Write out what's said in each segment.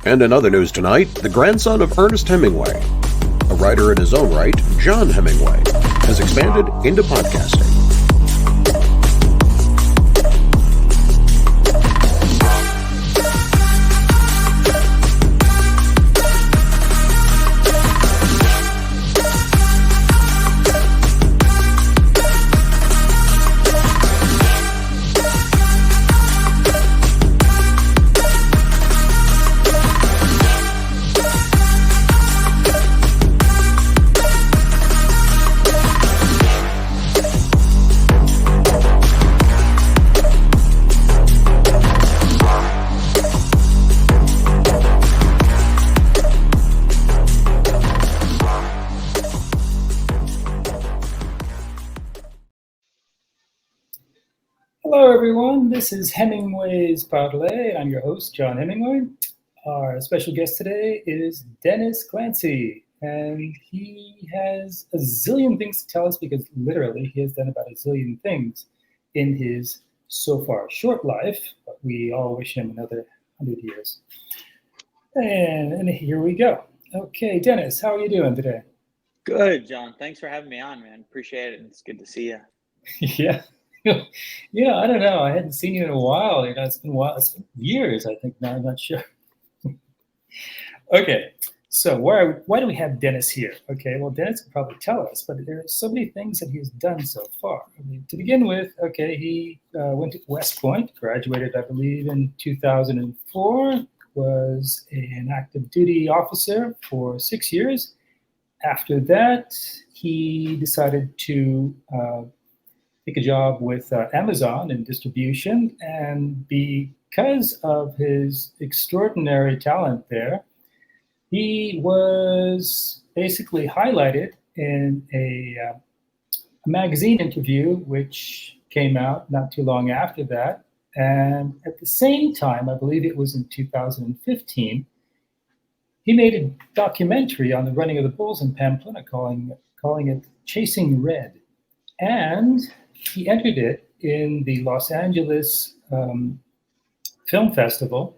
And in other news tonight, the grandson of Ernest Hemingway, a writer in his own right, John Hemingway, has expanded into podcasting. Hello, everyone. This is Hemingway's Parlay, and I'm your host, John Hemingway. Our special guest today is Dennis Clancy, and he has a zillion things to tell us because literally he has done about a zillion things in his so far short life, but we all wish him another 100 years. And here we go. Okay, Dennis, how are you doing today? Good, John. Thanks for having me on, man. Appreciate it. It's good to see you. Yeah. Yeah, I don't know. I hadn't seen you in a while. It's been a while. It's been years, I think now. I'm not sure. Okay, so why do we have Dennis here? Okay, well, Dennis can probably tell us, but there are so many things that he's done so far. I mean, to begin with, okay, he went to West Point, graduated, I believe, in 2004, was an active duty officer for 6 years. After that, he decided to take a job with Amazon in distribution, and because of his extraordinary talent there, he was basically highlighted in a magazine interview which came out not too long after that. And at the same time, I believe it was in 2015, he made a documentary on the running of the bulls in Pamplona calling it Chasing Red. And he entered it in the Los Angeles Film Festival,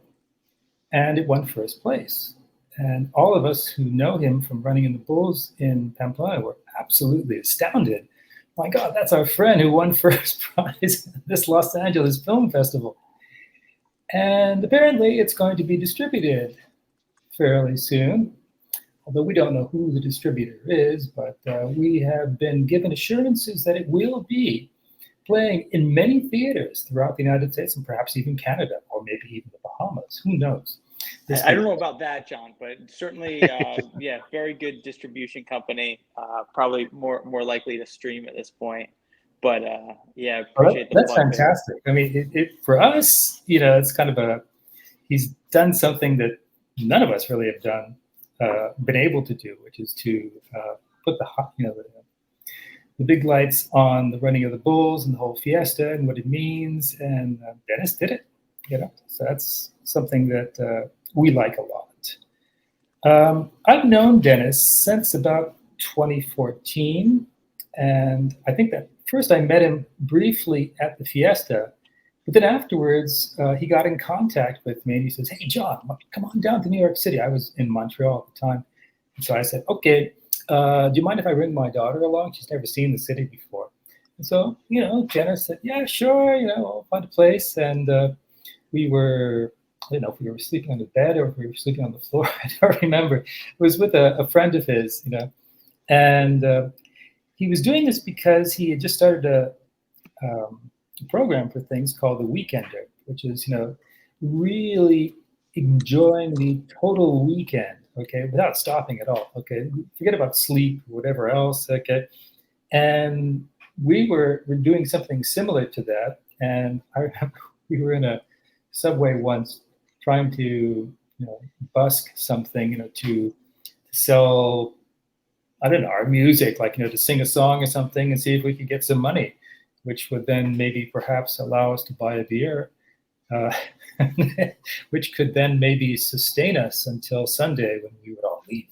and it won first place. And all of us who know him from running in the bulls in Pamplona were absolutely astounded. My God, that's our friend who won first prize at this Los Angeles Film Festival. And apparently it's going to be distributed fairly soon, although we don't know who the distributor is, but we have been given assurances that it will be playing in many theaters throughout the United States and perhaps even Canada, or maybe even the Bahamas. Who knows? I don't know about that, John, but certainly, yeah, very good distribution company. Probably more likely to stream at this point. But yeah, appreciate the That's fantastic. There. I mean, it for us, it's kind of he's done something that none of us really have done. Been able to do, which is to put the big lights on the running of the bulls and the whole fiesta and what it means. And Dennis did it, So that's something that we like a lot. I've known Dennis since about 2014, and I think that first I met him briefly at the fiesta. But then afterwards, he got in contact with me and he says, "Hey, John, come on down to New York City." I was in Montreal at the time. And so I said, "Okay, do you mind if I bring my daughter along? She's never seen the city before." And so, Jenna said, "Yeah, sure, I'll find a place." And we were, I don't know if we were sleeping on the bed or if we were sleeping on the floor. I don't remember. It was with a friend of his, and he was doing this because he had just started a program for things called the Weekender, which is, really enjoying the total weekend, okay, without stopping at all, okay? Forget about sleep or whatever else, okay? And we were doing something similar to that, and I remember we were in a subway once trying to, busk something, to sell, I don't know, our music, like, to sing a song or something and see if we could get some money, which would then maybe perhaps allow us to buy a beer, which could then maybe sustain us until Sunday when we would all leave.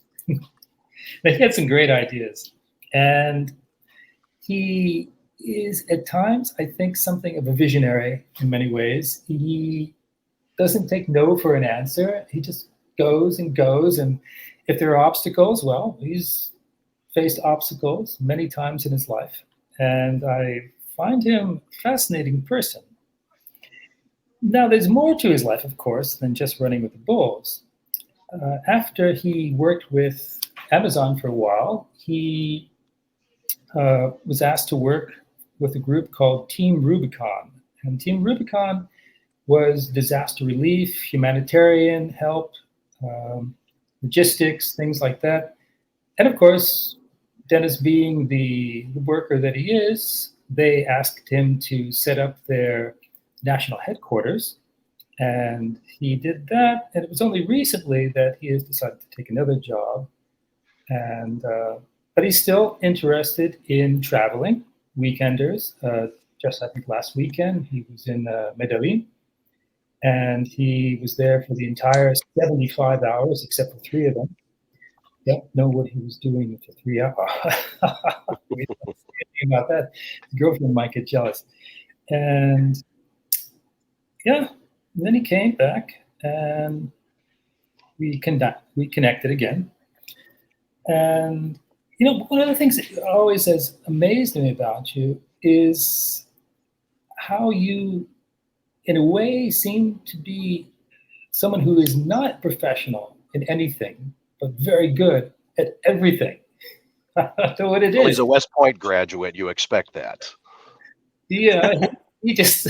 They had some great ideas. And he is at times, I think, something of a visionary in many ways. He doesn't take no for an answer. He just goes and goes. And if there are obstacles, well, he's faced obstacles many times in his life. And I find him a fascinating person. Now, there's more to his life, of course, than just running with the bulls. After he worked with Amazon for a while, he was asked to work with a group called Team Rubicon. And Team Rubicon was disaster relief, humanitarian help, logistics, things like that. And of course, Dennis being the worker that he is, they asked him to set up their national headquarters. And he did that. And it was only recently that he has decided to take another job. And but he's still interested in traveling, weekenders. Just I think last weekend, he was in Medellin. And he was there for the entire 75 hours, except for 3 of them. Don't know what he was doing for 3 hours. About that, his girlfriend might get jealous. And yeah, and then he came back, and we connected again. And one of the things that always has amazed me about you is how you, in a way, seem to be someone who is not professional in anything, but very good at everything. I don't know what it is. He's a West Point graduate. You expect that. Yeah, he just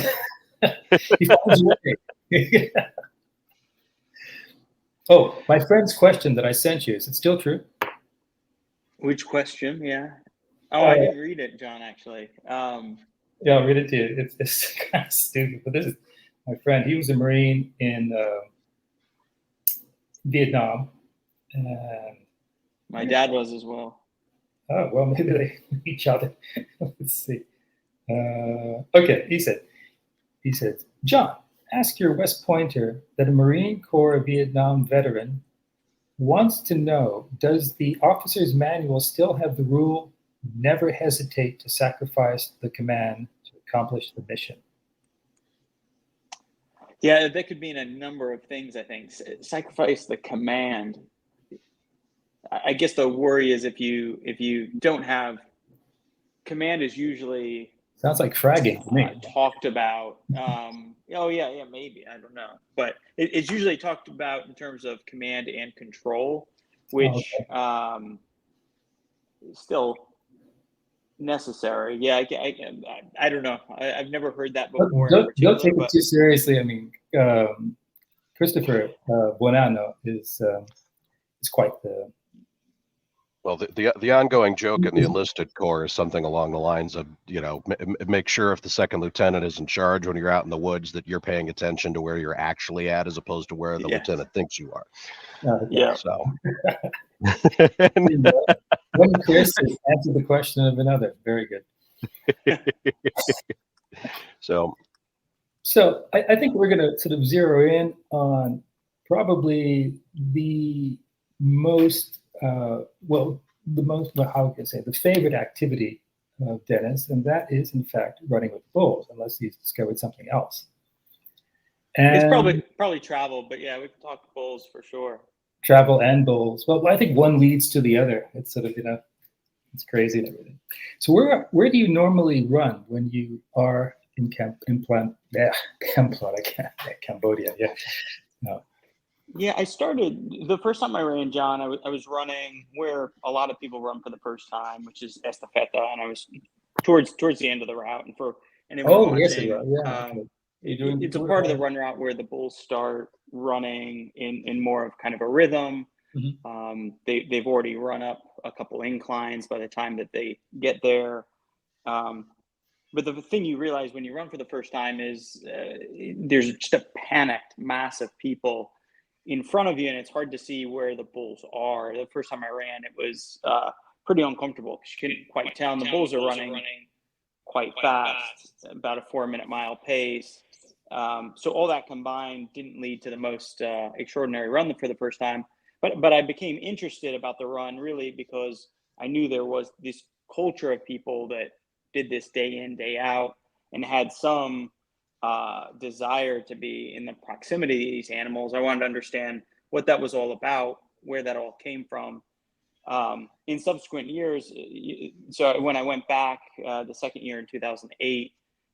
he finds a way. Oh, my friend's question that I sent you, is it still true? Which question? Yeah. Oh, I didn't read it, John, actually. Yeah, I'll read it to you. It's kind of stupid, but this is my friend. He was a Marine in Vietnam. And my dad was as well. Oh, well, maybe they know each other. Let's see. Okay, he said, John, ask your West Pointer that a Marine Corps Vietnam veteran wants to know, does the officer's manual still have the rule, never hesitate to sacrifice the command to accomplish the mission? Yeah, that could mean a number of things, I think. Sacrifice the command. I guess the worry is if you don't have command is usually sounds like fragging to me. Talked about. Oh yeah, maybe, I don't know, but it's usually talked about in terms of command and control, which is still necessary. Yeah, I don't know. I've never heard that before. Don't take it too seriously. I mean, Christopher Buonanno is quite the. Well, the ongoing joke in the enlisted corps is something along the lines of, make sure if the second lieutenant is in charge when you're out in the woods that you're paying attention to where you're actually at as opposed to where the lieutenant thinks you are. Yeah. So. One Chris has answered the question of another. Very good. So I think we're going to sort of zero in on probably the most, how can I say, the favorite activity of Dennis, and that is, in fact, running with bulls, unless he's discovered something else. And it's probably travel, but yeah, we can talk bulls for sure. Travel and bulls. Well, I think one leads to the other. It's sort of, it's crazy and everything. So where do you normally run when you are in Cambodia? Yeah. No. Yeah, I started the first time I ran, John. I was running where a lot of people run for the first time, which is Estafeta, and I was towards the end of the route. And for anyone watching, it's a part of the run route where the bulls start running in more of kind of a rhythm. Mm-hmm. They've already run up a couple inclines by the time that they get there. But the thing you realize when you run for the first time is there's just a panicked mass of people in front of you, and it's hard to see where the bulls are. The first time I ran, it was pretty uncomfortable because you couldn't quite tell. And the bulls are running quite fast, about a 4-minute mile pace. So all that combined didn't lead to the most extraordinary run for the first time. But I became interested about the run really because I knew there was this culture of people that did this day in, day out, and had some desire to be in the proximity of these animals. I wanted to understand what that was all about, where that all came from. In subsequent years, so when I went back the second year in 2008,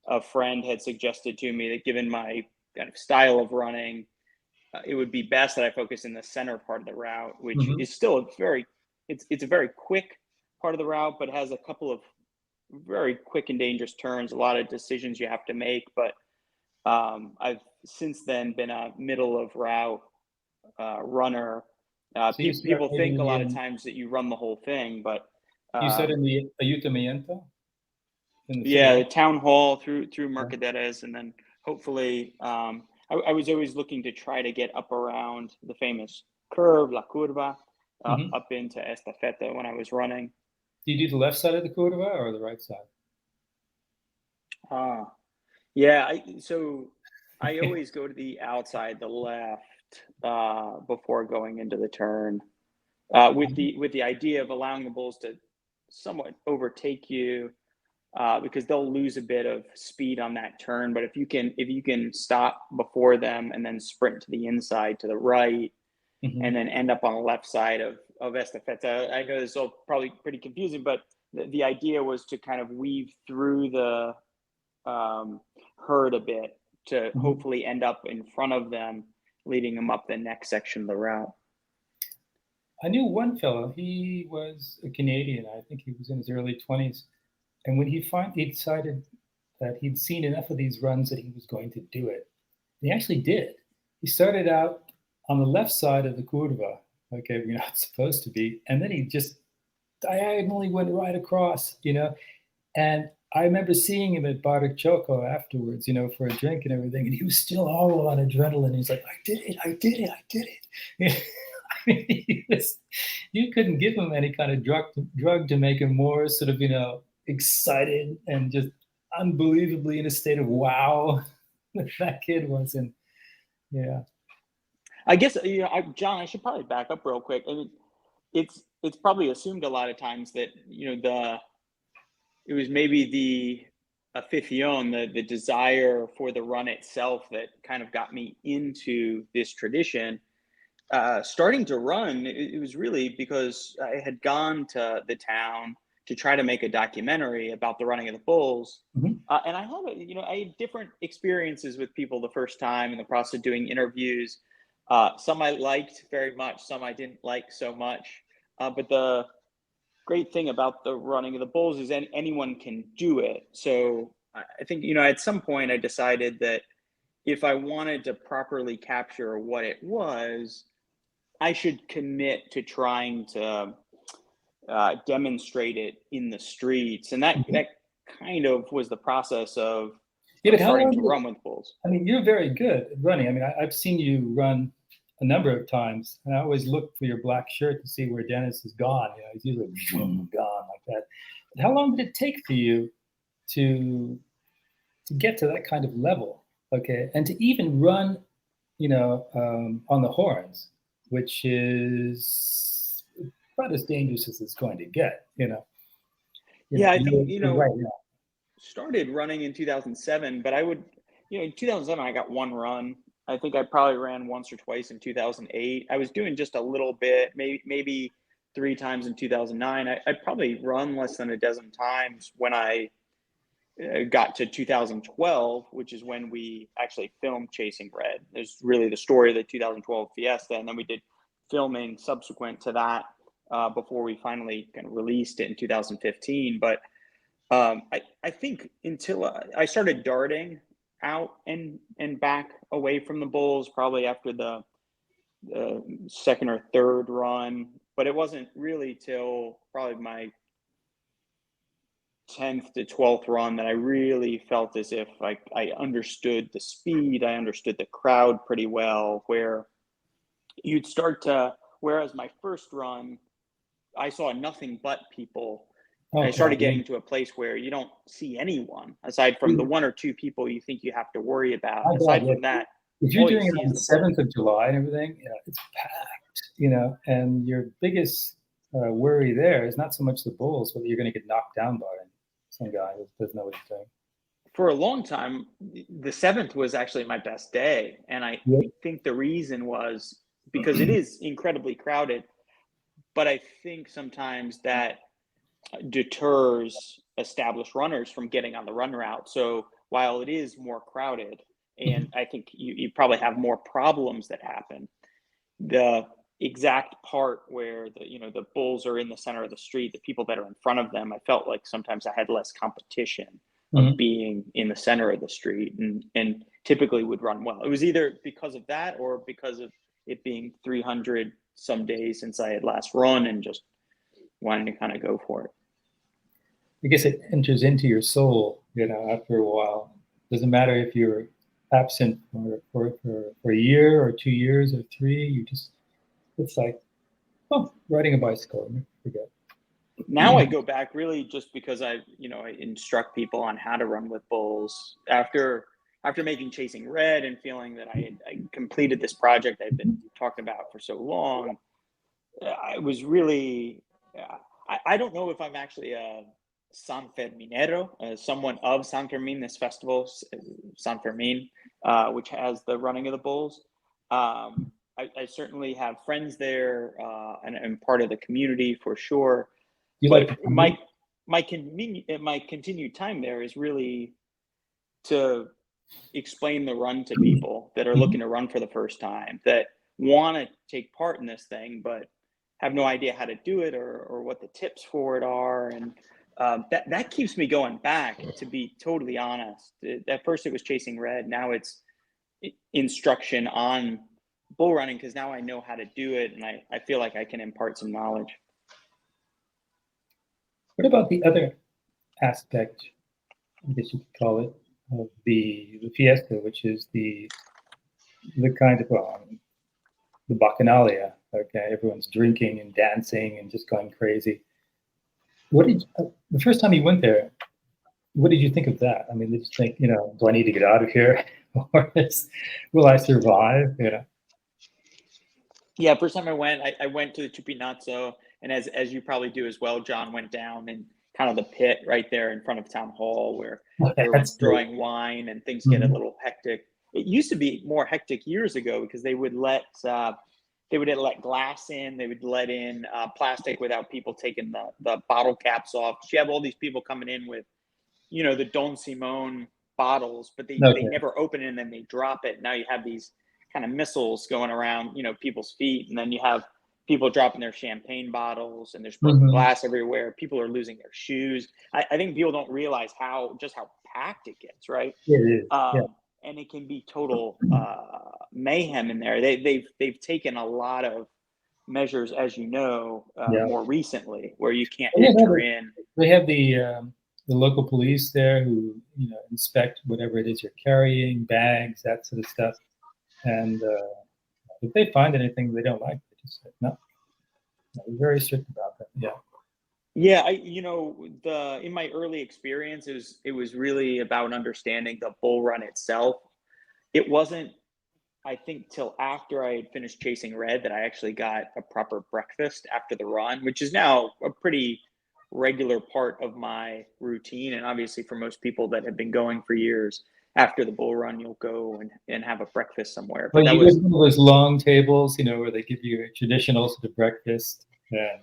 a friend had suggested to me that given my kind of style of running, it would be best that I focus in the center part of the route, which Mhm. is still it's a very quick part of the route, but has a couple of very quick and dangerous turns, a lot of decisions you have to make. But I've since then been a middle of route runner. So you start People think a maybe lot of in times that you run the whole thing, but you said um, in the Ayuntamiento in the city yeah, the hall? town hall through Yeah. Mercaderes, and then hopefully, I was always looking to try to get up around the famous curve, La Curva, Mhm. up into Estafeta when I was running. Do you do the left side of the curva or the right side? Uh, yeah, so I always go to the outside, the left, before going into the turn, with the idea of allowing the bulls to somewhat overtake you, because they'll lose a bit of speed on that turn. But if you can stop before them and then sprint to the inside to the right, and Mhm. then end up on the left side of Estafeta. I know this is all probably pretty confusing, but the idea was to kind of weave through the herd a bit to Mhm. hopefully end up in front of them, leading them up the next section of the route. I knew one fellow, he was a Canadian, I think he was in his early 20s, and when he finally decided that he'd seen enough of these runs that he was going to do it, he actually did. He started out on the left side of the curva, okay, you're not supposed to be, and then he just diagonally went right across, and I remember seeing him at Bar Choco afterwards, for a drink and everything, and he was still all on adrenaline. He's like, I did it, I did it, I did it. I mean, you couldn't give him any kind of drug to make him more sort of, excited and just unbelievably in a state of wow that kid was in. Yeah. I guess John, I should probably back up real quick. I mean, it's probably assumed a lot of times that it was maybe the afición, the desire for the run itself that kind of got me into this tradition. Starting to run, it was really because I had gone to the town to try to make a documentary about the running of the bulls. Mhm. And I had different experiences with people the first time in the process of doing interviews. Some I liked very much, some I didn't like so much. But the great thing about the running of the bulls is anyone can do it. So I think, at some point I decided that if I wanted to properly capture what it was, I should commit to trying to demonstrate it in the streets. And that kind of was the process Yeah, of but how starting long to did it, run with bulls. I mean, you're very good at running. I mean, I've seen you run a number of times, and I always look for your black shirt to see where Dennis is gone. He's usually gone like that. But how long did it take for you to get to that kind of level? Okay, and to even run, on the horns, which is about as dangerous as it's going to get. Yeah, I think, You're right now. started running in 2007, but in 2007, I got one run. I think I probably ran once or twice in 2008. I was doing just a little bit, maybe three times in 2009. I'd probably run less than a dozen times when I got to 2012, which is when we actually filmed Chasing Red. There's really the story of the 2012 Fiesta, and then we did filming subsequent to that before we finally kind of released it in 2015. But I think until I started darting out and back away from the bulls, probably after the second or third run, but it wasn't really till probably my 10th to 12th run that I really felt as if I understood the speed, I understood the crowd pretty well, where you'd start to, whereas my first run, I saw nothing but people. I Oh God, started getting to a place where you don't see anyone aside from the one or two people you think you have to worry about. my God, Aside yeah. from that, If you're all you doing it see on is the the bulls. 7th of July and everything, it's packed, and your biggest worry there is not so much the bulls, whether you're going to get knocked down by some guy who doesn't know what he's doing. For a long time, the 7th was actually my best day. And I Yeah. think the reason was because it is incredibly crowded. But I think sometimes that deters established runners from getting on the run route. So while it is more crowded, and I think you probably have more problems that happen, the exact part where the bulls are in the center of the street, the people that are in front of them, I felt like sometimes I had less competition of being in the center of the street, and typically would run well. It was either because of that or because of it being 300 some days since I had last run and just wanting to kind of go for it. I guess it enters into your soul, after a while. Doesn't matter if you're absent for a year or 2 years or 3. It's like, riding a bicycle. Forget. Now I go back really just because I instruct people on how to run with bulls after making Chasing Red and feeling that I completed this project I've been talking about for so long. I was really, I don't know if I'm actually a San Ferminero, someone of San Fermin, this festival, San Fermin, which has the running of the bulls. I certainly have friends there and part of the community for sure. My continued time there is really to explain the run to people that are looking to run for the first time, that want to take part in this thing, but have no idea how to do it or what the tips for it are. And that keeps me going back, to be totally honest. At first it was Chasing Red. Now it's instruction on bull running, because now I know how to do it, and I feel like I can impart some knowledge. What about the other aspect, I guess you could call it, of the fiesta, which is the kind of the bacchanalia? Okay, everyone's drinking and dancing and just going crazy. What did the first time you went there? What did you think of that? I mean, did you think, do I need to get out of here, or will I survive? Yeah, first time I went to the Chupinazzo, and as you probably do as well, John, went down in kind of the pit right there in front of Town Hall where everyone's throwing wine and things get a little hectic. It used to be more hectic years ago because they would let glass in, they would let in plastic without people taking the bottle caps off. You have all these people coming in with, the Don Simone bottles, but they never open it and then they drop it. Now you have these kind of missiles going around, people's feet, and then you have people dropping their champagne bottles, and there's broken glass everywhere. People are losing their shoes. I think people don't realize how packed it gets, right? It is. And it can be total mayhem in there. They've taken a lot of measures, as more recently, where you can't enter in. They have the local police there who inspect whatever it is you're carrying, bags, that sort of stuff. And if they find anything they don't like, they just say no. They're very strict about that. Yeah. In my early experience, it was really about understanding the bull run itself. It wasn't, I think, till after I had finished Chasing Red that I actually got a proper breakfast after the run, which is now a pretty regular part of my routine. And obviously for most people that have been going for years, after the bull run, you'll go and have a breakfast somewhere. But you was one of those long tables, where they give you a traditional sort of breakfast and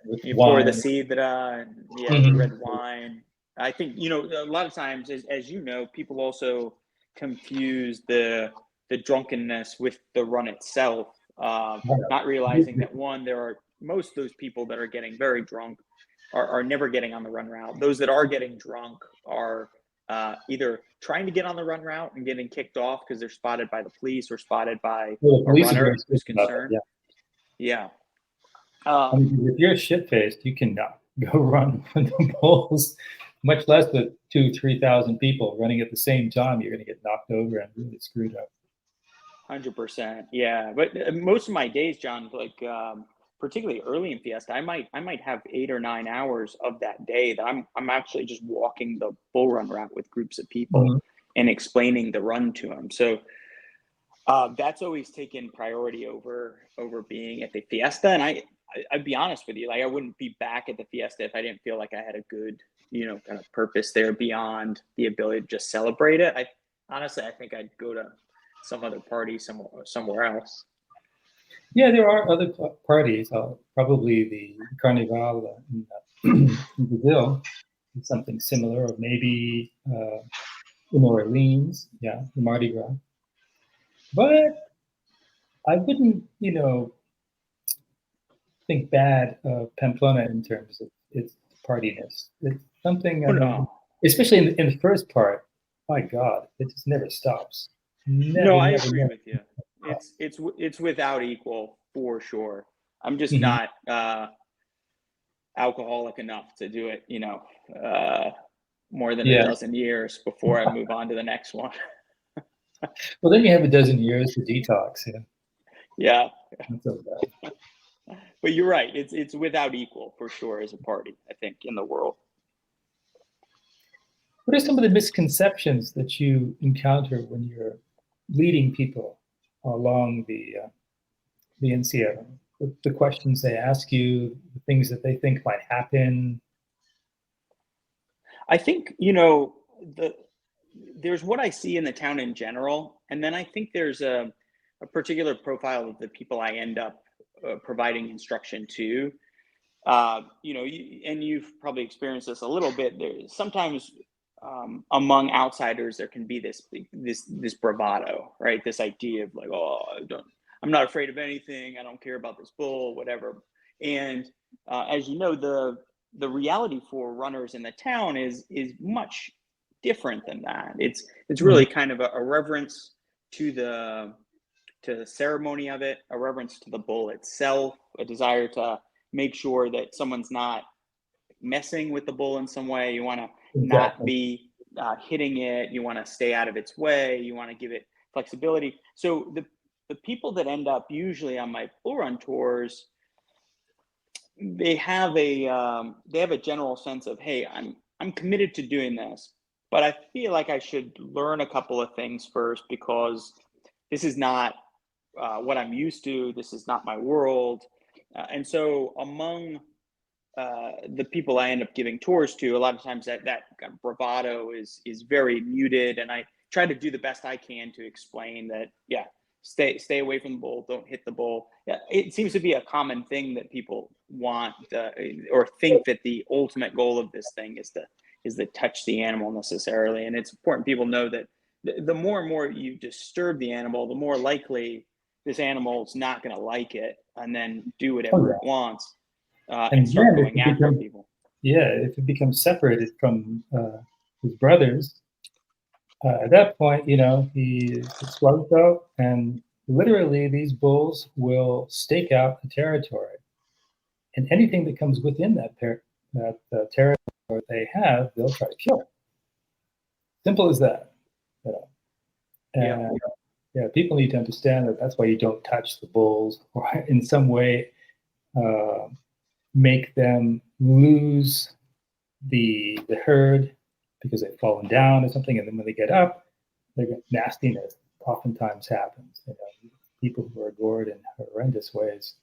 with you wine. pour the sidra and the red wine. I think a lot of times, as people also confuse the drunkenness with the run itself, not realizing that there are most of those people that are getting very drunk are never getting on the run route. Those that are getting drunk are either trying to get on the run route and getting kicked off because they're spotted by the police or spotted by a runner who's concerned. Yeah. If you're shit-faced, you cannot go run with the bulls, much less with 2,000-3,000 people running at the same time. You're going to get knocked over and really screwed up. 100%. Yeah. But most of my days, John, particularly early in Fiesta, I might have 8 or 9 hours of that day that I'm actually just walking the bull run route with groups of people and explaining the run to them. So that's always taken priority over being at the Fiesta. And I'd be honest with you, I wouldn't be back at the Fiesta if I didn't feel like I had a good, kind of purpose there beyond the ability to just celebrate it. I think I'd go to some other party somewhere else. Yeah, there are other parties. Probably the Carnival in Brazil is something similar, or maybe in Orleans, yeah, the Mardi Gras. But I wouldn't, think bad of Pamplona in terms of its partiness. It's something, especially in the first part. My God, it just never stops. No, I agree with you. It's without equal for sure. I'm just not alcoholic enough to do it, more than a dozen years before I move on to the next one. Well, then you have a dozen years to detox. Yeah. That's so bad. But you're right. It's without equal for sure as a party, I think, in the world. What are some of the misconceptions that you encounter when you're leading people along the NCO? The questions they ask you, the things that they think might happen? I think, there's what I see in the town in general, and then I think there's a particular profile of the people I end up providing instruction to. And you've probably experienced this a little bit. Sometimes among outsiders, there can be this bravado, right? This idea of like, I'm not afraid of anything. I don't care about this bull, whatever. And as you know, the reality for runners in the town is much different than that. It's really kind of a reverence to the ceremony of it, a reverence to the bull itself, a desire to make sure that someone's not messing with the bull in some way. You want to not be hitting it. You want to stay out of its way. You want to give it flexibility. So the people that end up usually on my bull run tours, they have a general sense of, hey, I'm committed to doing this, but I feel like I should learn a couple of things first because this is not what I'm used to. This is not my world. And so among the people I end up giving tours to, a lot of times that kind of bravado is very muted. And I try to do the best I can to explain that, stay away from the bull, don't hit the bull. Yeah, it seems to be a common thing that people want or think that the ultimate goal of this thing is to touch the animal necessarily. And it's important people know that the more and more you disturb the animal, the more likely this animal is not going to like it and then do whatever it wants and start going after people. Yeah, if it becomes separated from his brothers, at that point, he slugs out, and literally these bulls will stake out the territory, and anything that comes within that territory they have, they'll try to kill. Simple as that. And people need to understand that that's why you don't touch the bulls or in some way make them lose the herd because they've fallen down or something, and then when they get up, nastiness oftentimes happens. People who are gored in horrendous ways.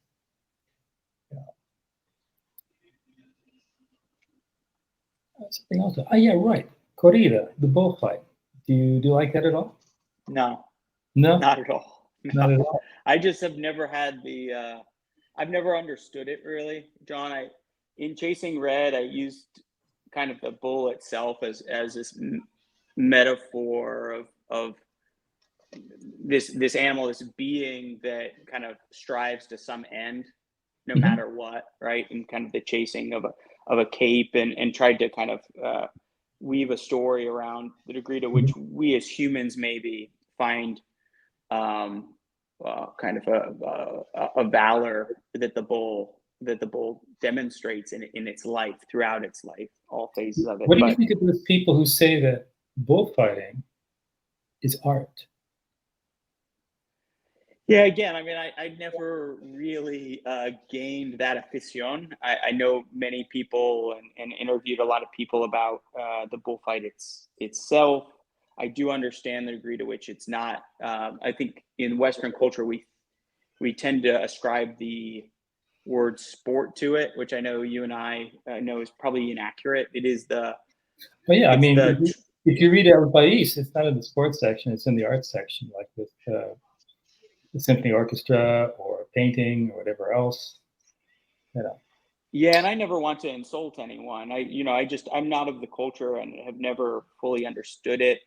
Something else. Right. Corrida, the bullfight. Do you like that at all? No, not at all. No. Not at all. I just have never had I've never understood it really, John. In chasing red, I used kind of the bull itself as this metaphor of this animal, this being that kind of strives to some end, no matter what, right? And kind of the chasing of a cape, and tried to kind of weave a story around the degree to which we as humans maybe find kind of a valor that the bull demonstrates in its life, throughout its life, all phases of it. What do you think of those people who say that bullfighting is art? Yeah, again, I mean, I never really gained that afición. I know many people and interviewed a lot of people about the bullfight itself. I do understand the degree to which it's not. I think in Western culture, we tend to ascribe the word sport to it, which I know you and I know is probably inaccurate. It is the. Well, yeah, I mean, if you read El País, it's not in the sports section; it's in the arts section, like with the symphony orchestra or a painting or whatever else. You know. Yeah, and I never want to insult anyone. I'm not of the culture and have never fully understood it.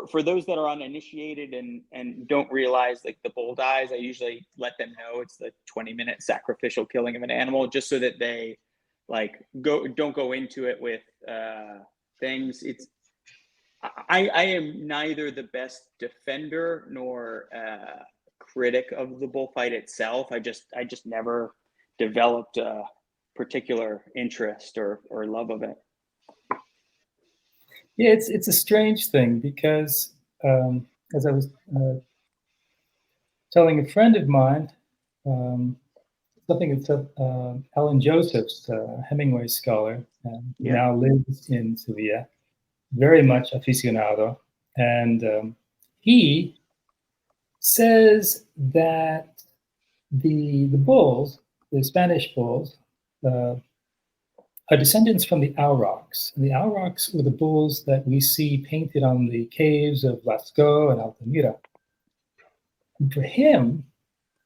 For those that are uninitiated and don't realize like the bull dies, I usually let them know it's the 20-minute sacrificial killing of an animal, just so that they like don't go into it with things. I am neither the best defender nor critic of the bullfight itself. I just never developed a particular interest or love of it. Yeah, it's a strange thing because as I was telling a friend of mine, something that said Alan Joseph's Hemingway scholar, now lives in Sevilla, very much aficionado, and he says that the bulls, the Spanish bulls, are descendants from the aurochs. And the aurochs were the bulls that we see painted on the caves of Lascaux and Altamira. And for him,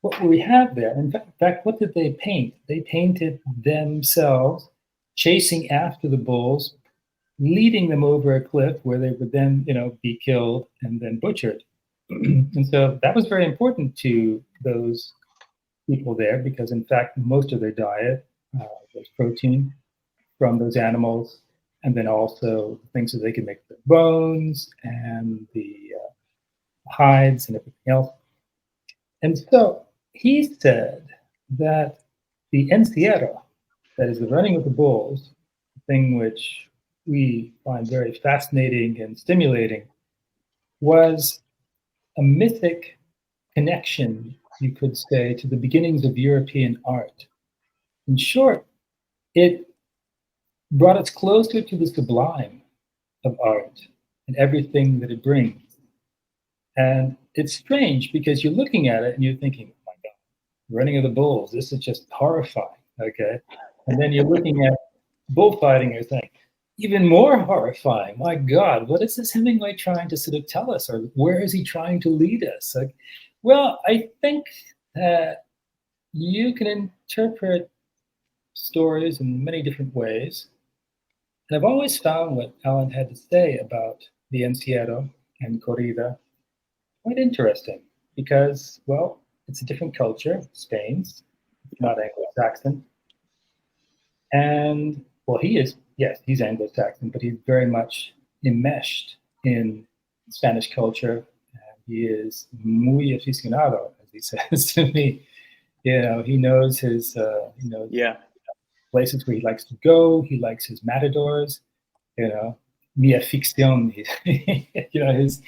what we have there, in fact, what did they paint? They painted themselves chasing after the bulls, leading them over a cliff where they would then, be killed and then butchered. And so that was very important to those people there because, in fact, most of their diet was protein from those animals, and then also things that they could make the bones and the hides and everything else. And so he said that the encierro, that is the running with the bulls, the thing which we find very fascinating and stimulating, was a mythic connection, you could say, to the beginnings of European art. In short, it brought us closer to the sublime of art and everything that it brings. And it's strange because you're looking at it and you're thinking, oh my God, running of the bulls, this is just horrifying, okay? And then you're looking at bullfighting and you're saying, even more horrifying, my God, what is this Hemingway trying to sort of tell us? Or where is he trying to lead us? Like, well, I think that you can interpret stories in many different ways. And I've always found what Alan had to say about the encierro and corrida quite interesting because, well, it's a different culture, Spain's, not Anglo-Saxon. And, well, he's Anglo-Saxon, but he's very much enmeshed in Spanish culture. And he is muy aficionado, as he says to me. He knows his, places where he likes to go. He likes his matadors, mi afición, his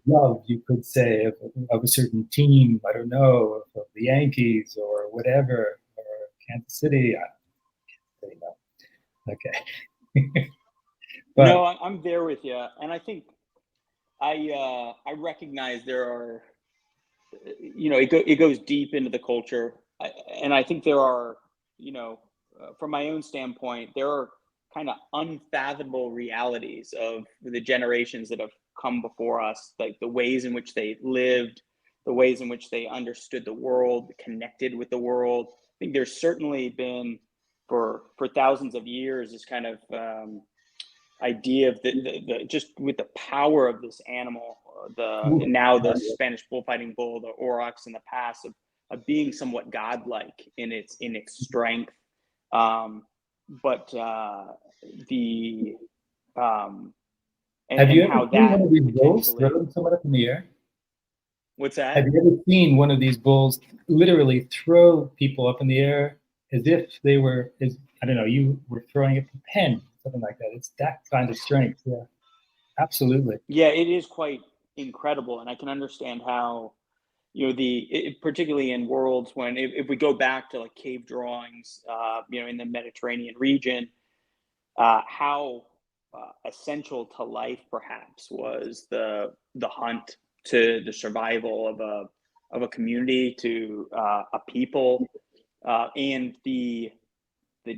love, you could say, of a certain team. I don't know, of the Yankees or whatever, or Kansas City. I don't know. Okay. But, no, I'm there with you, and I think I recognize there are, it goes deep into the culture, and I think there are, from my own standpoint, there are kind of unfathomable realities of the generations that have come before us, like the ways in which they lived, the ways in which they understood the world, connected with the world. I think there's certainly been for thousands of years this kind of idea of the just with the power of this animal, the Spanish bullfighting bull, the aurochs in the past, of being somewhat godlike in its strength. Have you ever seen one of these bulls throw someone up in the air? What's that? Have you ever seen one of these bulls literally throw people up in the air as if they were, you were throwing a pen, something like that? It's that kind of strength. Yeah, absolutely. Yeah, it is quite incredible. And I can understand how, particularly in worlds when, if we go back to like cave drawings, in the Mediterranean region, how essential to life perhaps was the hunt, to the survival of a community, to a people, and the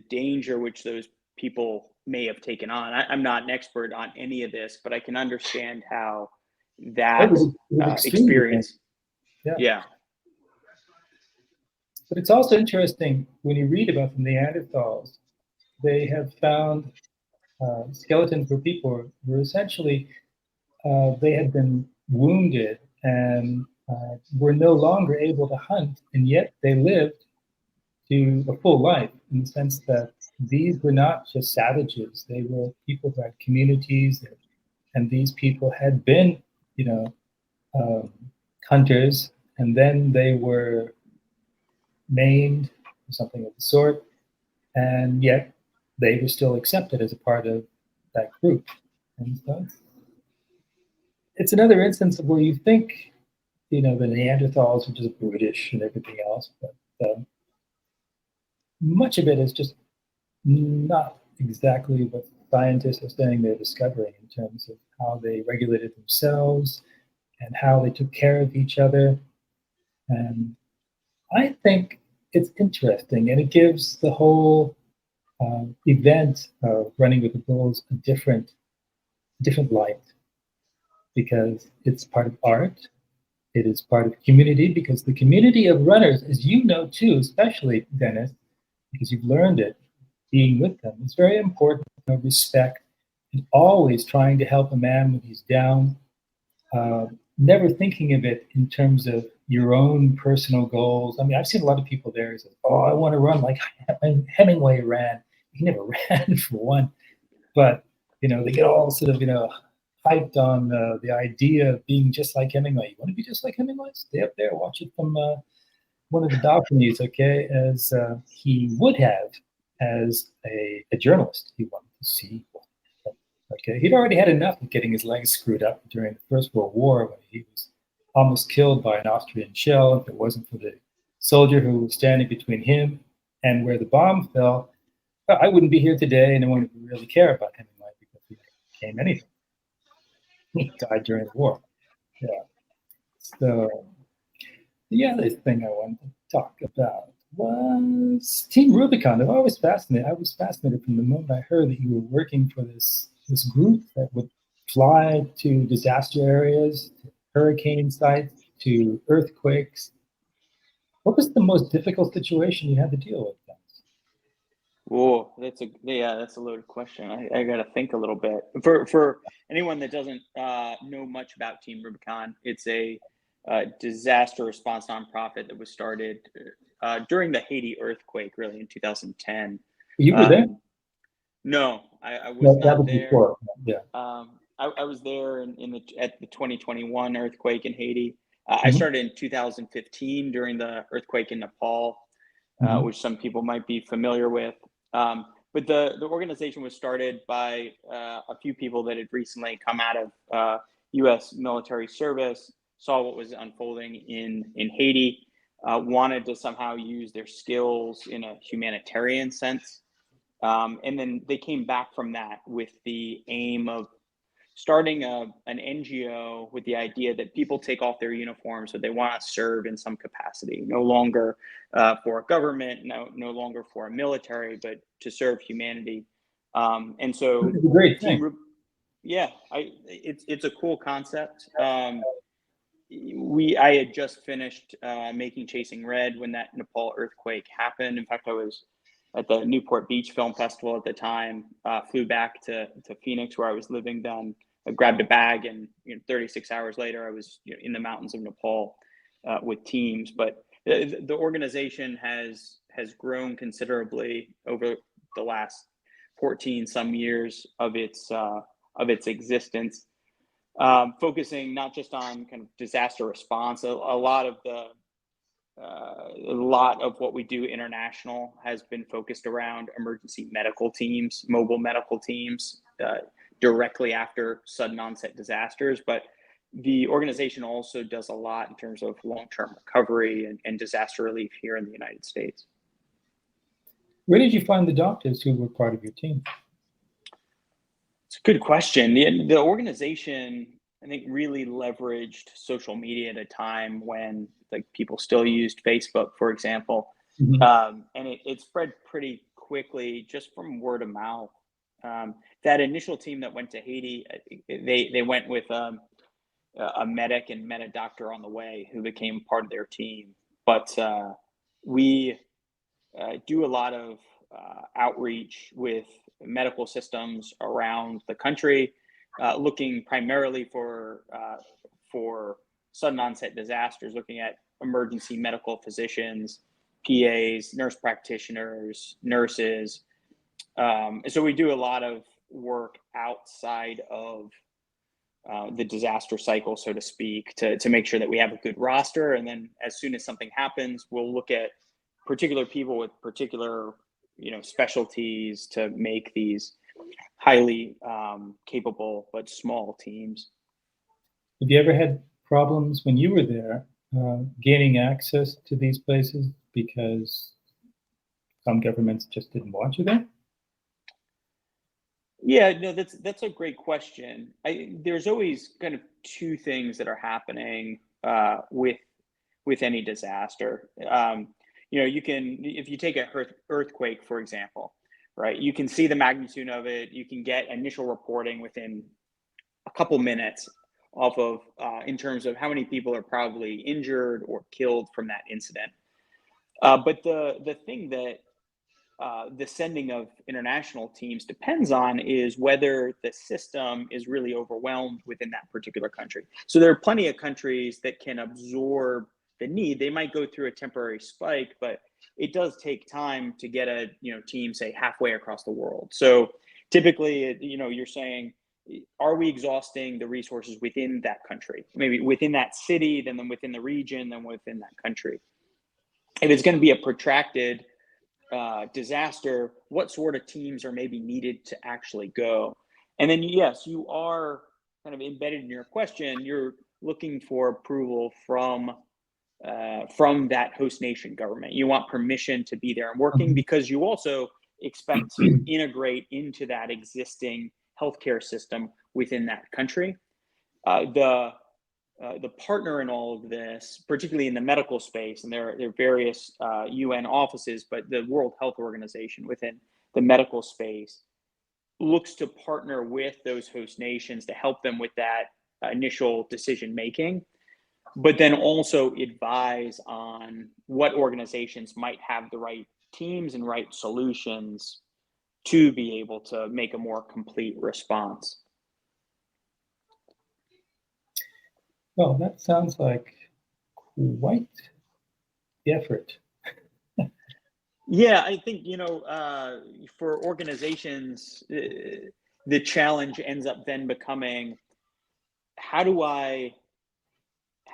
danger which those people may have taken on. I'm not an expert on any of this, but I can understand how that experience. Yeah. But it's also interesting when you read about the Neanderthals, they have found skeletons where people were essentially, they had been wounded and were no longer able to hunt, and yet they lived to a full life in the sense that these were not just savages. They were people who had communities, and these people had been, hunters, and then they were maimed or something of the sort, and yet they were still accepted as a part of that group. And so it's another instance of where you think, the Neanderthals are just brutish and everything else, but much of it is just not exactly what scientists are saying they're discovering in terms of how they regulated themselves and how they took care of each other. And I think it's interesting, and it gives the whole event of running with the bulls a different light, because it's part of art. It is part of community, because the community of runners, as you know too, especially Dennis, because you've learned it being with them, it's very important to have respect and always trying to help a man when he's down, never thinking of it in terms of your own personal goals. I mean, I've seen a lot of people there who say, oh, I want to run like Hemingway ran. He never ran, for one. But, they get all sort of, hyped on the idea of being just like Hemingway. You want to be just like Hemingway? Stay up there, watch it from one of the balconies, okay, as he would have as a journalist. He wanted to see what happened. Okay, he'd already had enough of getting his legs screwed up during the First World War when he was almost killed by an Austrian shell. If it wasn't for the soldier who was standing between him and where the bomb fell, I wouldn't be here today, and no one would really care about Hemingway because he became anything. He died during the war. Yeah. So the other thing I wanted to talk about was Team Rubicon. I was fascinated from the moment I heard that you were working for this group that would fly to disaster areas, to hurricane sites, to earthquakes. What was the most difficult situation you had to deal with? Whoa, that's a loaded question. I got to think a little bit. For anyone that doesn't know much about Team Rubicon, it's a disaster response nonprofit that was started during the Haiti earthquake, really in 2010. You were there? No, I was not there. Before. Yeah. I was there at the 2021 earthquake in Haiti. I started in 2015 during the earthquake in Nepal, which some people might be familiar with. But the organization was started by a few people that had recently come out of U.S. military service, saw what was unfolding in Haiti, wanted to somehow use their skills in a humanitarian sense. And then they came back from that with the aim of starting an NGO with the idea that people take off their uniforms, so they want to serve in some capacity, no longer for a government, no longer for a military, but to serve humanity. And so, it's a great thing. It's a cool concept. I had just finished making Chasing Red when that Nepal earthquake happened. In fact, I was at the Newport Beach Film Festival at the time, flew back to Phoenix where I was living then. I grabbed a bag, and 36 hours later, I was in the mountains of Nepal with teams. But the organization has grown considerably over the last 14 some years of its existence, focusing not just on kind of disaster response. A lot of what we do international has been focused around emergency medical teams, mobile medical teams, directly after sudden onset disasters. But the organization also does a lot in terms of long-term recovery and disaster relief here in the United States. Where did you find the doctors who were part of your team? It's a good question. The organization, I think, really leveraged social media at a time when people still used Facebook, for example. And it spread pretty quickly just from word of mouth. That initial team that went to Haiti, they went with a medic and met a doctor on the way who became part of their team. But we do a lot of outreach with medical systems around the country, looking primarily for sudden onset disasters, looking at emergency medical physicians, PAs, nurse practitioners, nurses. So we do a lot of work outside of the disaster cycle, so to speak, to make sure that we have a good roster. And then as soon as something happens, we'll look at particular people with particular, specialties to make these highly capable but small teams. Have you ever had problems when you were there gaining access to these places because some governments just didn't want you there? Yeah, no, that's a great question. There's always kind of two things that are happening with any disaster. You can, if you take an earthquake, for example, right? You can see the magnitude of it. You can get initial reporting within a couple minutes off of in terms of how many people are probably injured or killed from that incident. But the thing that the sending of international teams depends on is whether the system is really overwhelmed within that particular country. So there are plenty of countries that can absorb the need. They might go through a temporary spike, but it does take time to get a team, say, halfway across the world. So typically, you're saying, are we exhausting the resources within that country? Maybe within that city, then within the region, then within that country. If it's going to be a protracted disaster, what sort of teams are maybe needed to actually go? And then, yes, you are kind of embedded in your question. You're looking for approval from that host nation government. You want permission to be there and working because you also expect to integrate into that existing healthcare system within that country. The partner in all of this, particularly in the medical space, and there are various UN offices, but the World Health Organization within the medical space looks to partner with those host nations to help them with that initial decision making, but then also advise on what organizations might have the right teams and right solutions to be able to make a more complete response. Well, that sounds like quite the effort. Yeah, I think, for organizations, the challenge ends up then becoming, how do I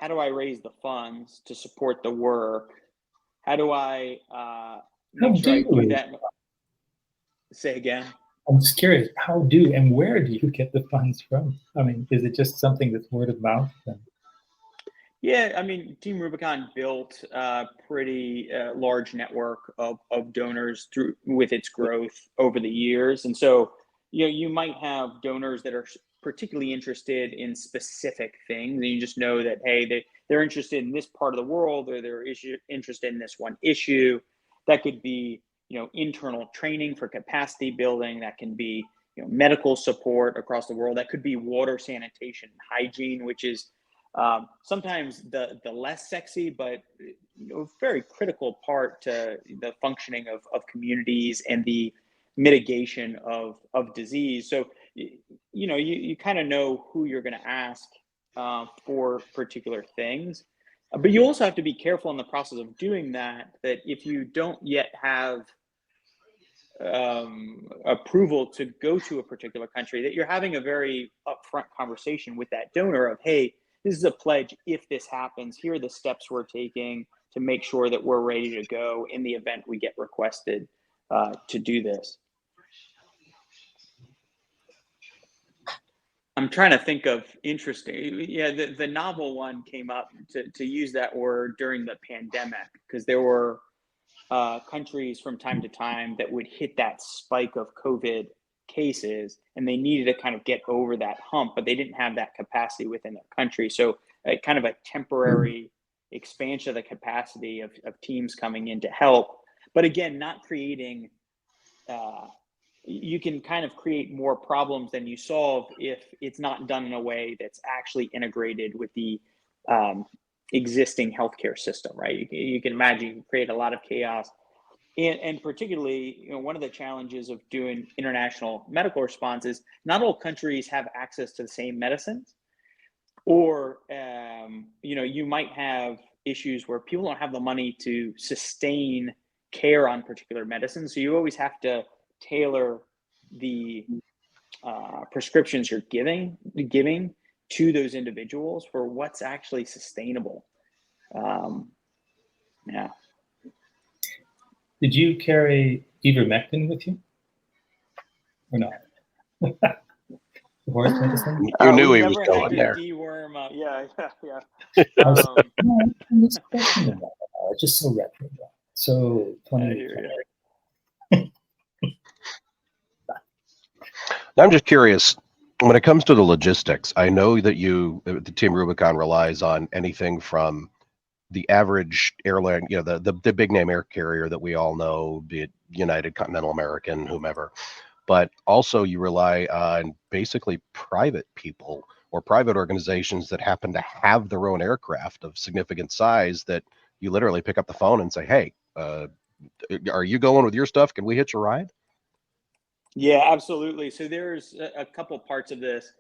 raise the funds to support the work? How do I make sure I do that? Say again. I'm just curious, how do and where do you get the funds from? I mean, is it just something that's word of mouth? Yeah, I mean, Team Rubicon built a pretty large network of donors with its growth over the years. And so, you might have donors that are particularly interested in specific things. And you just know that, hey, they're interested in this part of the world, or they're interested in this one issue. That could be, internal training for capacity building. That can be, medical support across the world. That could be water, sanitation, and hygiene, which is sometimes the less sexy, but very critical part to the functioning of communities and the mitigation of disease. So, you kind of know who you're going to ask for particular things, but you also have to be careful in the process of doing that if you don't yet have approval to go to a particular country, that you're having a very upfront conversation with that donor of, hey, this is a pledge. If this happens, here are the steps we're taking to make sure that we're ready to go in the event we get requested to do this. I'm trying to think of interesting. Yeah, the novel one came up to use that word during the pandemic, because there were countries from time to time that would hit that spike of COVID cases, and they needed to kind of get over that hump, but they didn't have that capacity within their country. So kind of a temporary expansion of the capacity of teams coming in to help, but again, not creating you can kind of create more problems than you solve if it's not done in a way that's actually integrated with the existing healthcare system, right? You can imagine you can create a lot of chaos. And particularly, one of the challenges of doing international medical response is not all countries have access to the same medicines, or you might have issues where people don't have the money to sustain care on particular medicines. So you always have to tailor the prescriptions you're giving to those individuals for what's actually sustainable. Yeah. Did you carry ivermectin with you or not? Horse medicine? You knew he was never going had to there. deworm. Yeah. This question about it. It's just so retro. So 20. I'm just curious, when it comes to the logistics, I know that the Team Rubicon relies on anything from the average airline, the big name air carrier that we all know, be it United, Continental American, whomever, but also you rely on basically private people or private organizations that happen to have their own aircraft of significant size that you literally pick up the phone and say, hey, are you going with your stuff? Can we hitch a ride? Yeah, absolutely. So there's a couple parts of this.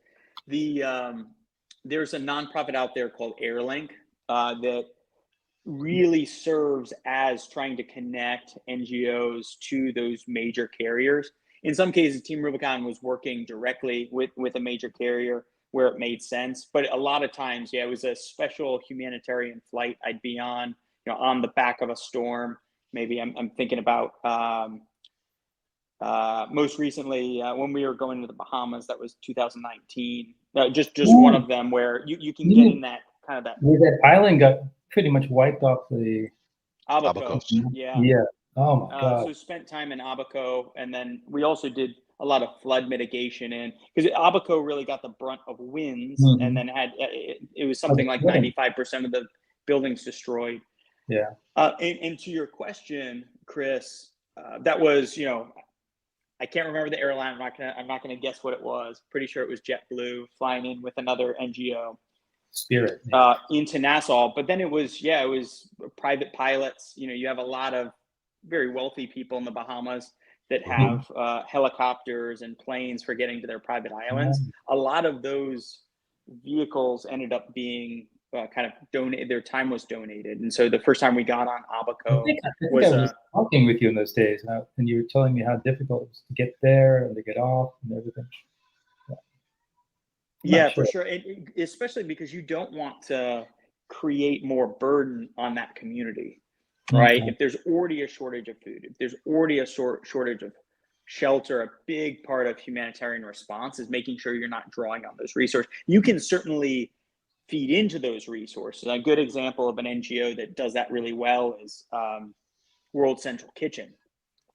There's a nonprofit out there called Airlink that really serves as trying to connect NGOs to those major carriers. In some cases, Team Rubicon was working directly with a major carrier where it made sense. But a lot of times, it was a special humanitarian flight I'd be on, on the back of a storm. Maybe I'm thinking about most recently when we were going to the Bahamas. That was 2019. Just one of them where you can get in that kind of that. That island got pretty much wiped off the Abaco. Yeah. Oh my God. So spent time in Abaco, and then we also did a lot of flood mitigation because Abaco really got the brunt of winds, and then had it was something like 95% of the buildings destroyed. Yeah. And to your question, Chris, that was I can't remember the airline. I'm not gonna guess what it was. Pretty sure it was JetBlue flying in with another NGO. Spirit into Nassau, but then it was private pilots. You have a lot of very wealthy people in the Bahamas that have helicopters and planes for getting to their private islands. A lot of those vehicles ended up being kind of donated. Their time was donated, and so the first time we got on Abaco, I think I was talking with you in those days, and you were telling me how difficult it was to get there and to get off and everything. Yeah, for sure. And especially because you don't want to create more burden on that community, right? Okay. If there's already a shortage of food, if there's already a shortage of shelter, a big part of humanitarian response is making sure you're not drawing on those resources. You can certainly feed into those resources. A good example of an NGO that does that really well is World Central Kitchen.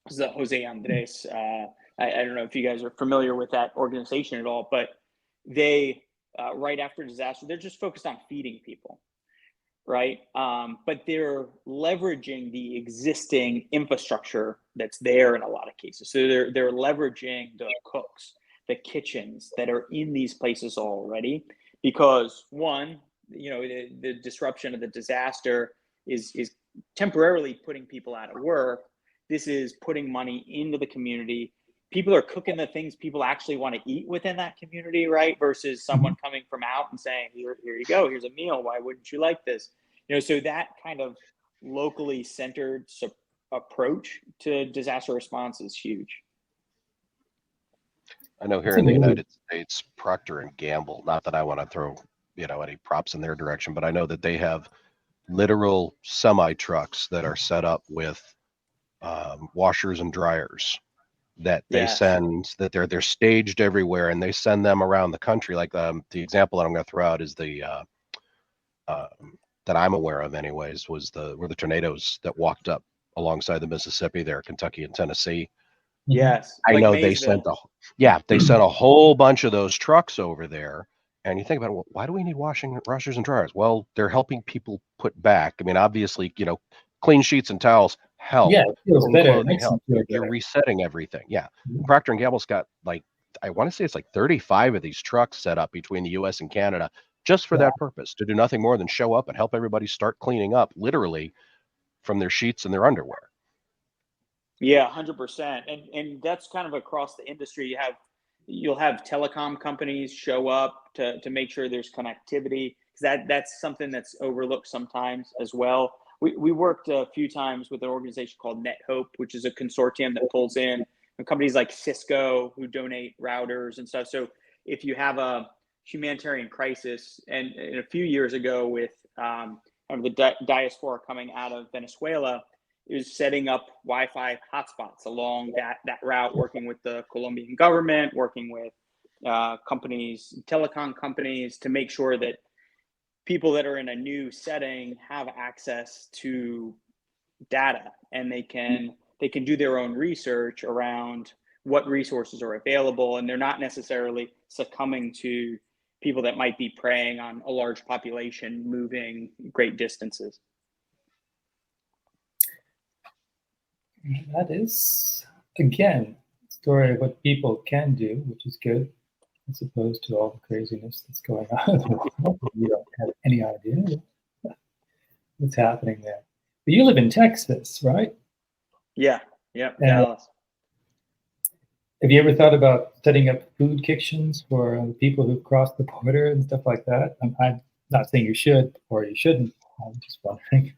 This is Jose Andres. I don't know if you guys are familiar with that organization at all, but they, right after disaster, they're just focused on feeding people, right? But they're leveraging the existing infrastructure that's there in a lot of cases. So they're leveraging the cooks, the kitchens that are in these places already, because one, the disruption of the disaster is temporarily putting people out of work. This is putting money into the community. People are cooking the things people actually want to eat within that community, right? Versus someone coming from out and saying, here you go, here's a meal. Why wouldn't you like this? So that kind of locally centered approach to disaster response is huge. I know here in the United States, Procter and Gamble, not that I want to throw, any props in their direction, but I know that they have literal semi trucks that are set up with washers and dryers that they send, that they're staged everywhere, and they send them around the country. Like the example that I'm going to throw out is that I'm aware of anyways, were the tornadoes that walked up alongside the Mississippi there, Kentucky and Tennessee. Yes. I know they sent a whole bunch of those trucks over there. And you think about, well, why do we need washers and dryers? Well, they're helping people put back. I mean, obviously, clean sheets and towels help. Yeah, it feels Home better. It clothing makes help. you feel You're better. resetting everything. Yeah. Mhm. Procter & Gamble's got like, I want to say it's like 35 of these trucks set up between the US and Canada just for Yeah. that purpose, to do nothing more than show up and help everybody start cleaning up literally from their sheets and their underwear. Yeah, 100%. And that's kind of across the industry. You'll have telecom companies show up to make sure there's connectivity, because that's something that's overlooked sometimes as well. We worked a few times with an organization called NetHope, which is a consortium that pulls in companies like Cisco who donate routers and stuff. So if you have a humanitarian crisis, and a few years ago with kind of the diaspora coming out of Venezuela, is setting up Wi-Fi hotspots along that route, working with the Colombian government, working with companies, telecom companies, to make sure that people that are in a new setting have access to data, and they can do their own research around what resources are available, and they're not necessarily succumbing to people that might be preying on a large population moving great distances. That is, again, a story of what people can do, which is good, as opposed to all the craziness that's going on. You don't have any idea what's happening there. But you live in Texas, right? Yeah, And Dallas. have you ever thought about setting up food kitchens for people who've crossed the border and stuff like that? I'm not saying you should or you shouldn't. I'm just wondering.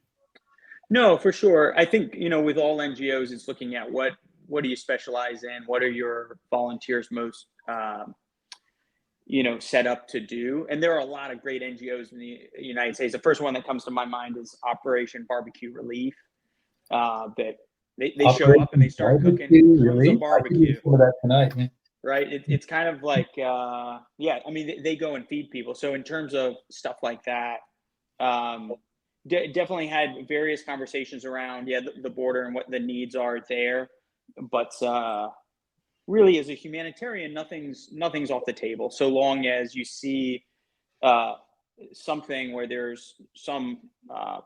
No, for sure. I think, with all NGOs, it's looking at what do you specialize in? What are your volunteers most, set up to do? And there are a lot of great NGOs in the United States. The first one that comes to my mind is Operation Barbecue Relief. That they show up and they start cooking tons of barbecue. Some of that tonight, man. Right? It's kind of like, they go and feed people. So in terms of stuff like that, definitely had various conversations around the border and what the needs are there, but really, as a humanitarian, nothing's off the table so long as you see something where there's some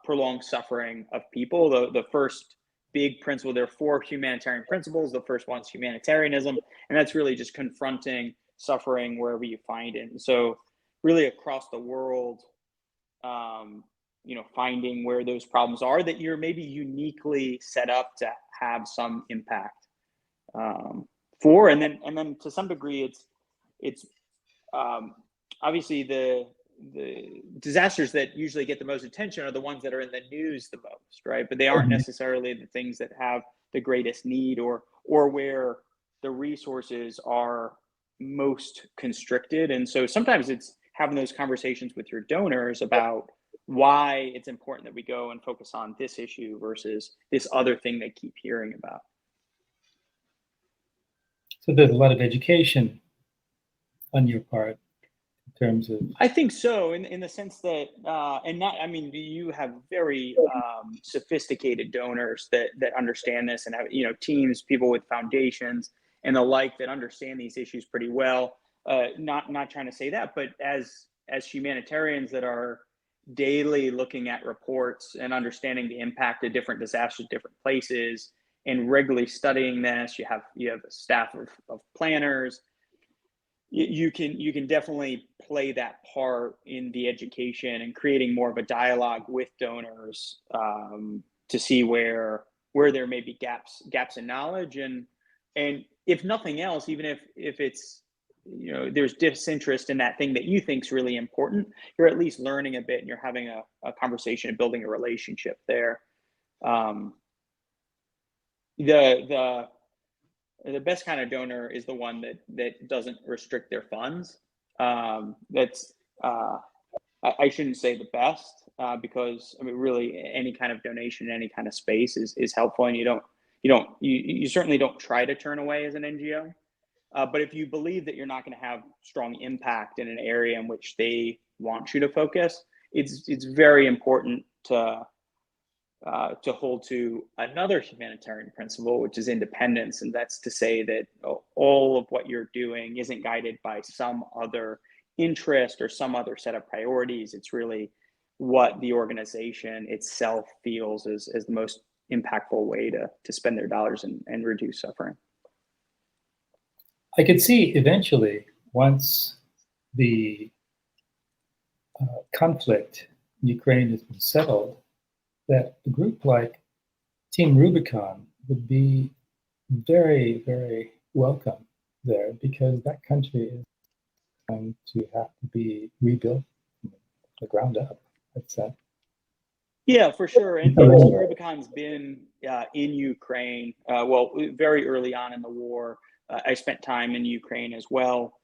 prolonged suffering of people. The first big principle, there are 4 humanitarian principles. The first one's humanitarianism, and that's really just confronting suffering wherever you find it. And so really across the world, finding where those problems are that you're maybe uniquely set up to have some impact for, and then to some degree, it's obviously the disasters that usually get the most attention are the ones that are in the news the most, right? But they aren't necessarily the things that have the greatest need, or where the resources are most constricted. And so sometimes it's having those conversations with your donors about why it's important that we go and focus on this issue versus this other thing they keep hearing about. So there's a lot of education on your part in terms of. I think so, in the sense that, you have very sophisticated donors that understand this, and have teams, people with foundations and the like, that understand these issues pretty well. Not trying to say that, but as humanitarians that are daily looking at reports and understanding the impact of different disasters, different places, and regularly studying this, you have a staff of planners. You can definitely play that part in the education and creating more of a dialogue with donors, to see where there may be gaps in knowledge, and if nothing else, even if it's there's disinterest in that thing that you think is really important, you're at least learning a bit, and you're having a conversation and building a relationship there. The best kind of donor is the one that doesn't restrict their funds. That's I shouldn't say the best, because really any kind of donation, any kind of space is helpful, and you certainly don't try to turn away as an NGO. But if you believe that you're not going to have strong impact in an area in which they want you to focus, it's very important to hold to another humanitarian principle, which is independence. And that's to say that all of what you're doing isn't guided by some other interest or some other set of priorities. It's really what the organization itself feels is the most impactful way to spend their dollars and reduce suffering. I could see eventually, once the conflict in Ukraine has been settled, that a group like Team Rubicon would be very, very welcome there, because that country is going to have to be rebuilt from the ground up. That's Yeah, for sure. And Team Rubicon's been in Ukraine, well, very early on in the war. I spent time in Ukraine as well.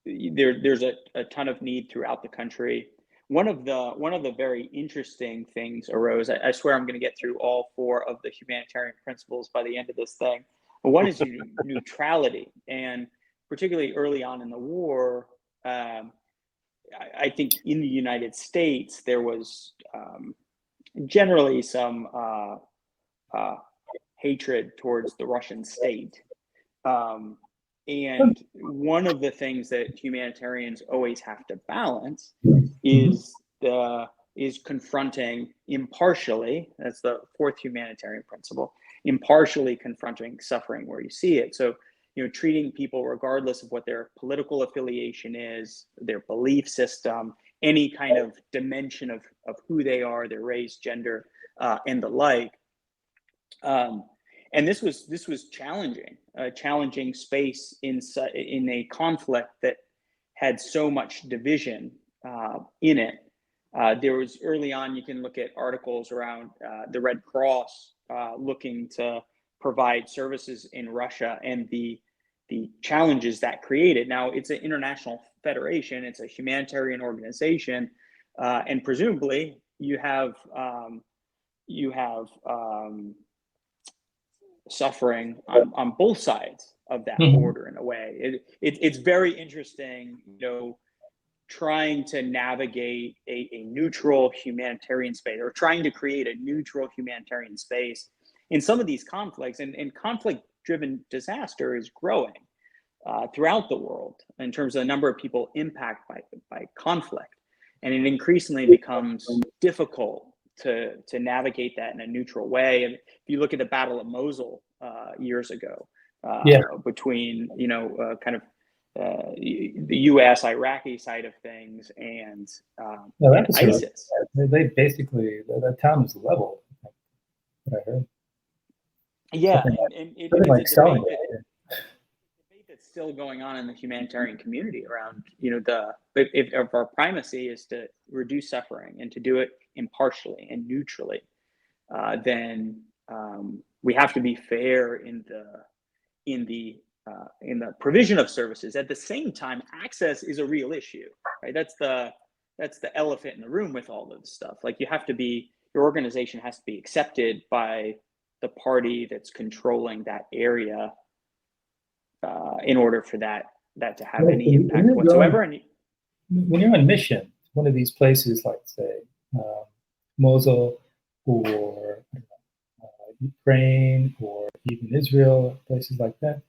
There's a ton of need throughout the country. One of the very interesting things arose. I swear I'm going to get through all 4 of the humanitarian principles by the end of this thing. But one is neutrality, and particularly early on in the war, I think in the United States there was generally some hatred towards the Russian state. And one of the things that humanitarians always have to balance is confronting impartially. That's the 4th humanitarian principle: impartially confronting suffering where you see it. So, treating people regardless of what their political affiliation is, their belief system, any kind of dimension of who they are, their race, gender, and the like. And this was challenging, a challenging space in a conflict that had so much division in it. There was early on, you can look at articles around the Red Cross looking to provide services in Russia and the challenges that created. Now, it's an international federation, it's a humanitarian organization, and presumably you have suffering on both sides of that border in a way. It's very interesting, trying to navigate a neutral humanitarian space, or trying to create a neutral humanitarian space in some of these conflicts. And conflict-driven disaster is growing throughout the world in terms of the number of people impacted by conflict. And it increasingly becomes difficult to navigate that in a neutral way. And if you look at the Battle of Mosul years ago, between the U.S. Iraqi side of things and ISIS, they basically, that town was leveled. What I heard. Yeah, and it's a debate that's still going on in the humanitarian community around, if our primacy is to reduce suffering and to do it impartially and neutrally, then we have to be fair in the provision of services. At the same time, access is a real issue, right? That's the elephant in the room with all of this stuff. Like, your organization has to be accepted by the party that's controlling that area in order for that to have any impact whatsoever. When you're on mission, one of these places, like say Mosul or Ukraine or even Israel, places like that,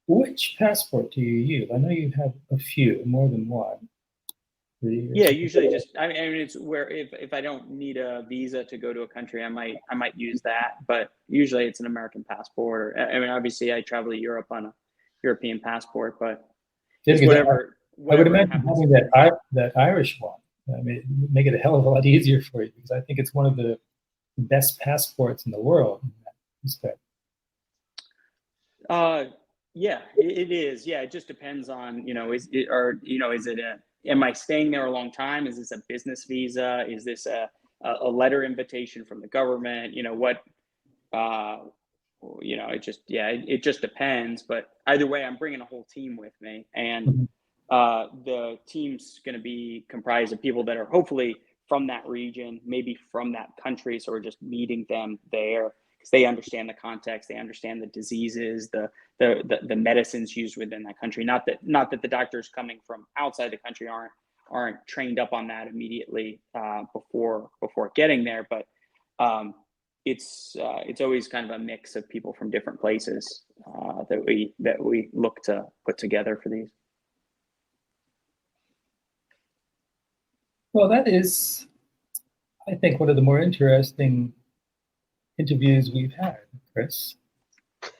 which passport do you use? I know you have a few, more than one. Yeah, usually just, I mean, it's where if I don't need a visa to go to a country, I might use that, but usually it's an American passport. I mean, obviously I travel to Europe on a European passport, but it's whatever. I would imagine having that Irish one, I mean, make it a hell of a lot easier for you, because I think it's one of the best passports in the world in that respect. Yeah, it is. Yeah, it just depends on, am I staying there a long time? Is this a business visa? Is this a letter invitation from the government? It just depends. But either way, I'm bringing a whole team with me, and the team's going to be comprised of people that are hopefully from that region, maybe from that country. So we're just meeting them there because they understand the context, they understand the diseases, the medicines used within that country. Not that the doctors coming from outside the country aren't trained up on that immediately before getting there, but it's always kind of a mix of people from different places that we look to put together for these. Well, that is, I think, one of the more interesting interviews we've had, Chris.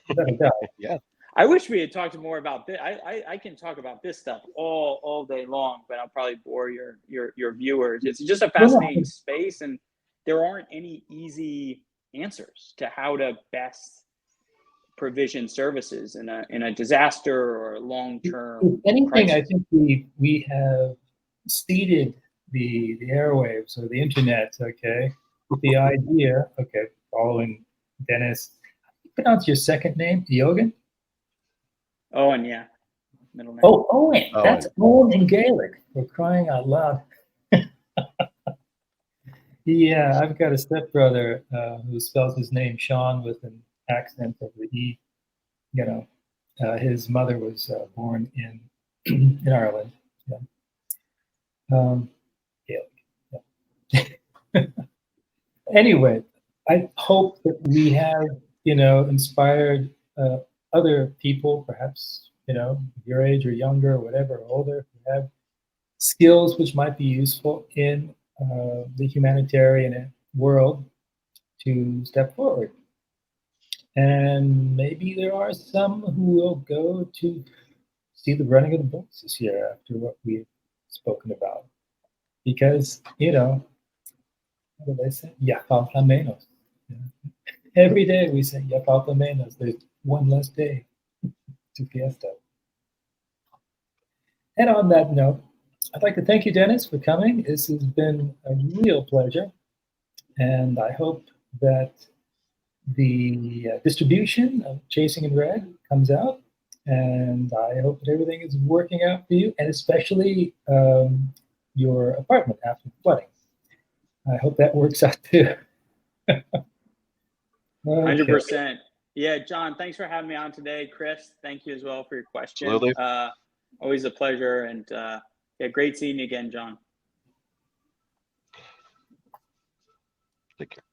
Without a doubt. Yeah. I wish we had talked more about this. I can talk about this stuff all day long, but I'll probably bore your viewers. It's just a fascinating space, and there aren't any easy answers to how to best provision services in a disaster or a long-term If anything, crisis. I think we have seeded the airwaves or the internet, okay? The idea, okay, following Dennis. How do you pronounce your second name? Yogan? Owen, yeah. Middle name. Oh, Owen. Owen. That's Owen in Gaelic. We're crying out loud. Yeah, I've got a stepbrother who spells his name Sean with an accent of the E. You know, his mother was born in in Ireland. Yeah. Gaelic. Yeah. Anyway, I hope that we have, inspired other people, perhaps, your age or younger or whatever, or older, who have skills which might be useful in the humanitarian world to step forward. And maybe there are some who will go to see the running of the bulls this year after what we've spoken about. Because, what do they say? Ya falta menos. Every day we say ya falta menos. There's one less day to fiesta. And on that note, I'd like to thank you, Dennis, for coming. This has been a real pleasure. And I hope that the distribution of Chasing in Red comes out. And I hope that everything is working out for you, and especially your apartment after the flooding. I hope that works out too. 100%. Yeah, John, thanks for having me on today. Chris, thank you as well for your question. Absolutely. Always a pleasure. And yeah, great seeing you again, John. Take care.